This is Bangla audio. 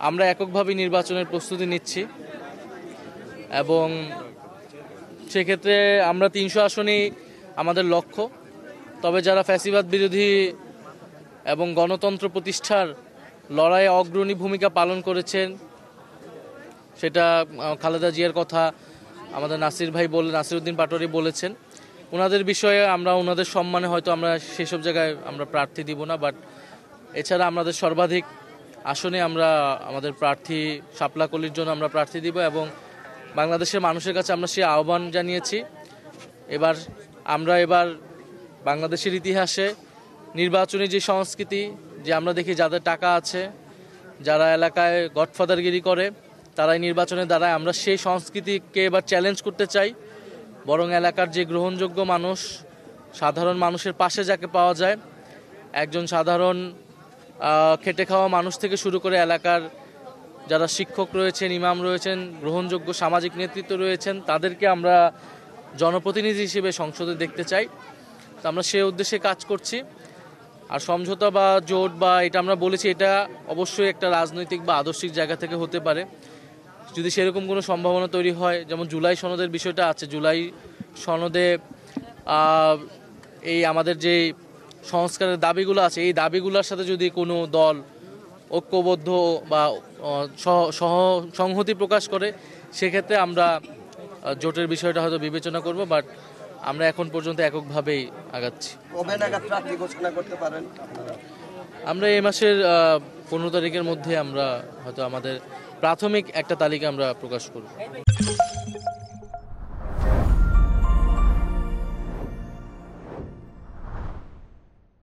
আমরা এককভাবে নির্বাচনের প্রস্তুতি নিচ্ছি এবং সেক্ষেত্রে আমরা ৩০০ আসনই আমাদের লক্ষ্য। তবে যারা ফ্যাসিবাদ বিরোধী এবং গণতন্ত্র প্রতিষ্ঠার লড়াইয়ে অগ্রণী ভূমিকা পালন করেছেন, সেটা খালেদা জিয়ার কথা আমাদের নাসিরউদ্দিন পাটোয়ারি বলেছেন। ওনাদের বিষয়ে আমরা ওনাদের সম্মানে হয়তো আমরা সেসব জায়গায় আমরা প্রার্থী দিব না, বাট এছাড়া আমাদের সর্বাধিক আসনে আমরা আমাদের প্রার্থী শাপলা কলির জন্য আমরা প্রার্থী দিব এবং বাংলাদেশের মানুষের কাছে আমরা সেই আহ্বান জানিয়েছি। এবার বাংলাদেশের ইতিহাসে নির্বাচনী যে সংস্কৃতি, যে আমরা দেখি যাদের টাকা আছে, যারা এলাকায় গডফাদারগিরি করে, তারাই নির্বাচনের দ্বারায় আমরা সেই সংস্কৃতিকে এবার চ্যালেঞ্জ করতে চাই। বরং এলাকার যে গ্রহণযোগ্য মানুষ, সাধারণ মানুষের পাশে যাকে পাওয়া যায়, একজন সাধারণ খেটে খাওয়া মানুষ থেকে শুরু করে এলাকার যারা শিক্ষক রয়েছেন, ইমাম রয়েছেন, গ্রহণযোগ্য সামাজিক নেতৃত্ব রয়েছেন, তাদেরকে আমরা জনপ্রতিনিধি হিসেবে সংসদে দেখতে চাই। তো আমরা সে উদ্দেশ্যে কাজ করছি। আর সমঝোতা বা জোট বা এটা আমরা বলেছি, এটা অবশ্যই একটা রাজনৈতিক বা আদর্শিক জায়গা থেকে হতে পারে। যদি সেরকম কোনো সম্ভাবনা তৈরি হয়, যেমন জুলাই সনদের বিষয়টা আছে, জুলাই সনদে এই আমাদের যে সংস্কারের দাবিগুলো আছে, এই দাবিগুলোর সাথে যদি কোনো দল ঐক্যবদ্ধ বা সংহতি প্রকাশ করে, সেক্ষেত্রে আমরা জোটের বিষয়টা হয়তো বিবেচনা করব। বাট আমরা এখন পর্যন্ত এককভাবেই আগাচ্ছি। কবে নাগাদ প্রার্থী ঘোষণা করতে পারেন? আমরা এই মাসের 15 তারিখের মধ্যে আমরা হয়তো আমাদের প্রাথমিক একটা তালিকা আমরা প্রকাশ করব।